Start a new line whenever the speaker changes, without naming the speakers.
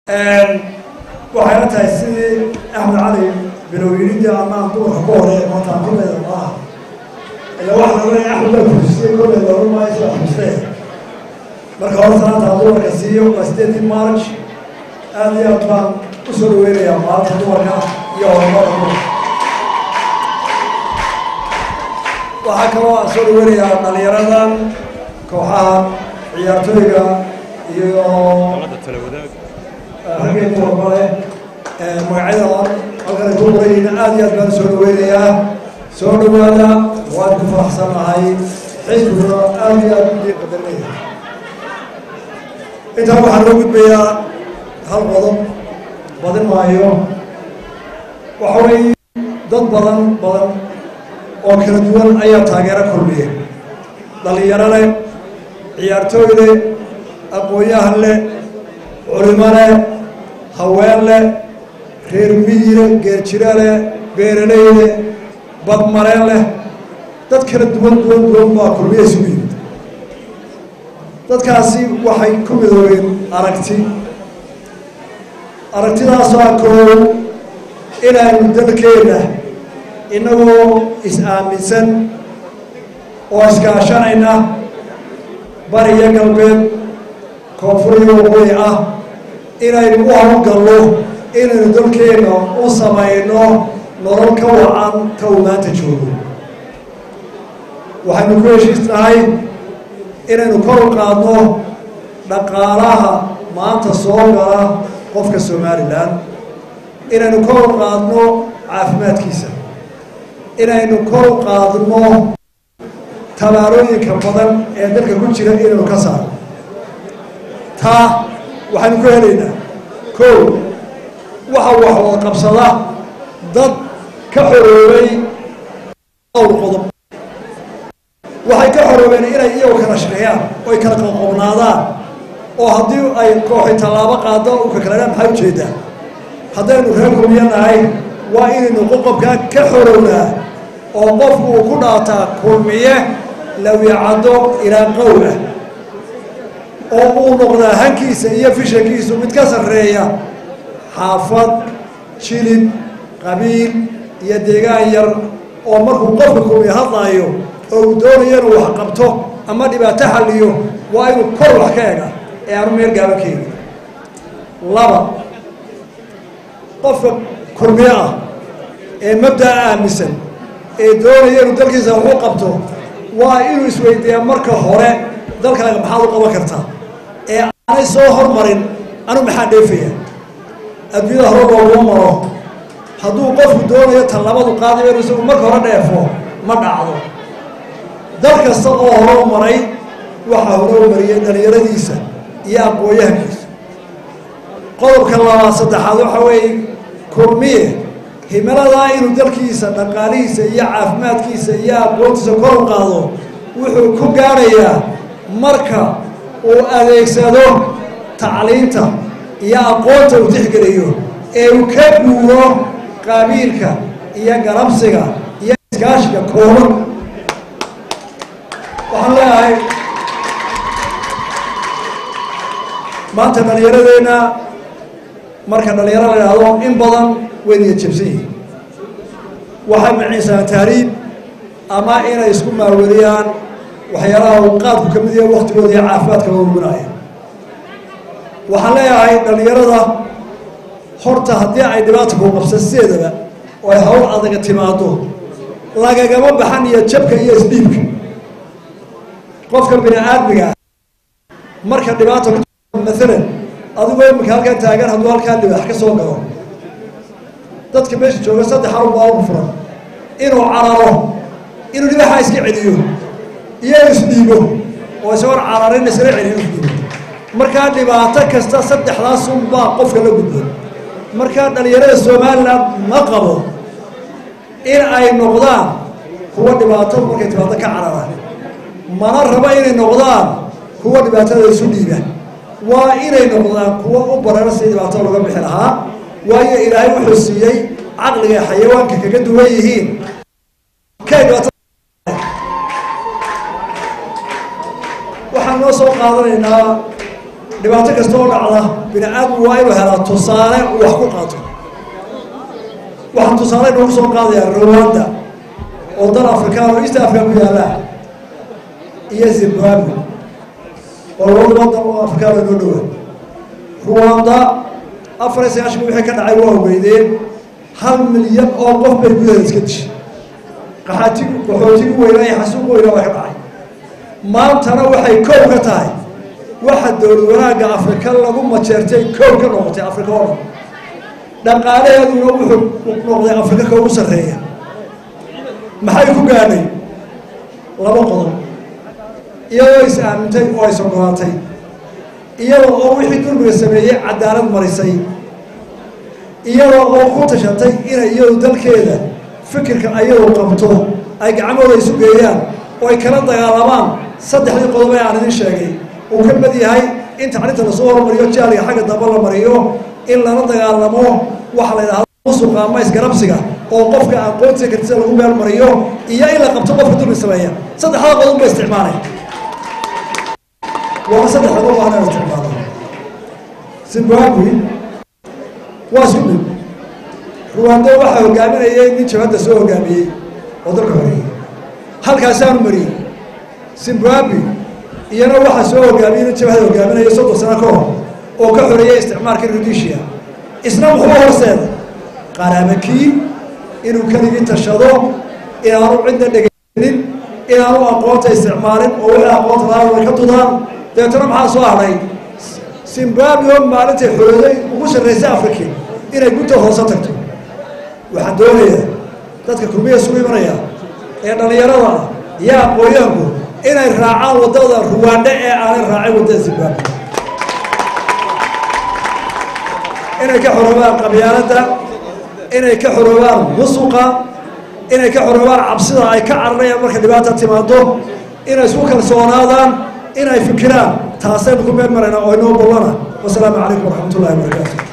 waxay la tahay sidii Axmed Cali bilowgiidii ama duurka ku hore maanta ah ila waxa la leeyahay Axmed Cali si koob loo maayo xuseen marka hore sanadda duurka siiyo 8 March aad iyo aad baan u soo dhaweynaya maalinta duurka iyo horumarka waxa kale oo soo dhaweynaya dhalinyaradan kooxaha ciyaartooyga iyo رجعت والله مقعدة أقدر أقول إن عادي أتبان سولو هذا وأنا فرحان هاي حزب عادي أتبان قدرني إنت هو حنوجد بيا هالوضع بدل ما يوم وحوي ضد بدن وكل دول أي تاجر كلية ضل يرى عيارتوي أبويا هلا علماء haween leh reer miyiga geerjira leh beeraley leh bad mareen leh dad kala duwan baa kulmiye isugu yimid dadkaasi waxay ku midoobeen aragtidaas oo kooban inaynu dalkeena inagoo is-aaminsan oo iskaashanayna bariya galbeed koonfuriyo waqooyi ah inaynu u hawlgalno inaynu dalkeena u samayno nolol ka wacan ta uu maanta joogo waxaynu ku heshiisnahay inaynu kor u qaadno dhaqaalaha maanta soo gala qofka Somaliland inaynu kor u qaadno caafimaadkiisa inaynu kor u qaadno tallaabooyinka badan ee dalka ku jira inaynu ka saarno taa waxaan ku helaynaa koow waxa wada qabsada dad ka xoroobay dhowr qodob waxay ka xoroobeen inay iyagu kala shaqeeyaan oo ay kala qoqobnaadaan oo haddii ay kooxi tallaabo qaado u ka kala maxay ujeedaa haddaynu reer kulmiye nahay waa inaynu qoqobkaa ka xorownaa oo qofku uu ku dhaataa kulmiye lawicado ilaa qowla oo uu noqdaa hankiisa iyo fishankiisu mid ka sarreeya xaafad jilib qabiil iyo deegaan yar oo markuu qofka kulmiye hadlaayo oo uu doonayo inuu wax qabto ama dhibaato xalliyo waa inuu kor wax ka ega ee aanu meel gaaba keeni laba qofka kulmiye ah ee mabda'a aaminsan ee doonaya inuu dalkiisa wax u qabto waa inuu isweydiiyaa marka hore dalkaaga maxaad u qaban kartaa ee aanay soo hormarin anu maxaa dheefaya adduunyada hore loogu maro hadduu qofku doonayo tallaabadu qaadayo inuu isagu marka hore dheefo ma dhacdo dal kasta oo hore u maray waxaa hore u mariyay dhalinyaradiisa iyo aqooyahankiisa qodobka labaad saddexaad waxa weeye kulmiye himaladaa inuu dalkiisa dhaqaalihiisa iyo caafimaadkiisa iyo aqoontiisa kor u qaado wuxuu ku gaarayaa marka uu adeegsado tacliinta iyo aqoonta uu tixgeliyo ee uu ka guuro qabiilka iyo garabsiga iyo iskaashiga kooban waxaan leeyahay maanta dhallinyaradeenna marka dhalinyaro la idhaahdo in badan way niyad jabsan yihiin waxay maciisaan taariib ama inay isku maawariyaan waxyaalaha uu qaadku ka mid yahay waqtigooda iyo caafimaadka loo luminaya waxaan leeyahay dhalinyarada horta haddii ay dhibaata kuu qabsan sideedaba oo ay hawl adaga timaado lagagama baxan iyo jabka iyo isdhiibka qofka bini aadmiga marka dhibaata maalan adigoo imika halkan taagan hadduu halkaa dhibaax ka soo galo dadka meesha jooga saddex xarun baa ugu furan inuu cararo inuu dhibaxa iska celiyo iyo isdhiibo oo isagoon cararin isla celiyo isdhiibo markaa dhibaato kasta saddexdaas unbaa qofka la gudbo markaa dhalinyarada Somaliland ma qabo in ay noqdaan kuwa dhibaato markay dhibaato ka cararaan mana raba inay noqdaan kuwa dhibaatada isu dhiiba waa inay noqdaan kuwa u baran si dhibaato looga bixi lahaa waayo ilaahay wuxuu siiyey caqliga xayawaanka kaga duwan yihiin waxaan noo soo qaadanaynaa dhibaato kasta oo dhacda bini aadam waa inuu helaa tusaale wax ku qaato waxaan tusaale inoogu soo qaadayaa Rwanda oo dal Afrikaan oo East Africa ku yaala iyo Zimbabwe oo labada waddan oo Afrikaan oo dhow Rwanda Afrika wixii ka dhacay waa weydeen 1 milyan oo qof bay gudaha iska dishay qaxootigu weynaa xasuuq weynaa wax ka dhacay maantana waxay koob ka tahay waxa dowlad wanaagga Afrika lagu majeertay koob ka noqotay Afrika oo dhaqaalaheedu wuxuu noqday Afrika ka ugu sareeya maxay ku gaadhay laba qodob iyadoo is aamintay oo ay soo go'aantay iyadoo oo wixii dulmiga sameeyay cadaalad marisay iyadoo oo ku tashatay inay iyadu dalkeeda fikirka ayadoo qabto ay gacmahooda isu geeyaan oo ay kala dagaalamaan saddexdii qodob ee aan idin sheegay uu ka mid yahay in tacliinta la soo hormariyo jaaliga xagga dambe la mariyo in lala dagaalamo waxa la yidhaahdo suuqa ama isgarabsiga oo qofka aqoonsiga kartida lagu meel mariyo iyo in la qabto qofka dulmi sameeya saddexda qodob bay isticmaalayaan waa saddexda qodob aan isticmaalo Zimbabwe waa sumid Rwanda waxa hogaaminayay nin jabhadda soo hogaamiyay oo dalka horeeyay halkaasaan mariyay Zimbabwe iyana waxa soo hogaamiyay nin jabhadda hogaaminayay 30 sano ka hor oo ka xoreeyay isticmaalka Rhodesia isna wuxuu horseeday qaraabakii inuu kaligii tashado inaanu cidna dhegeynin inaanu aqoonta isticmaalin oo wixii aqoonta lahaa ka tudaan deetana maxaa soo haray Zimbabwe maalintii xorooday ugu sarreysay Afrika inay guto hoos tagto waxaan doonayaa dadka kulmiye soo imanaya ee dhalinyarada iyo aqoonyahanku inay raacaan wadada Rwanda ee aan raacay wadada Zimbabwe inay ka xoroobaan qabyaaladda inay ka xoroobaan musuqa inay ka xoroobaan cabsida ay ka cararayaan marka dhibaato timaado inay isku kalsoonaadaan inay fikiraan taasaynu ku meel marayna oo inoo bollana wasalaamu calaykum waraxmatullaahi wabarakaatuh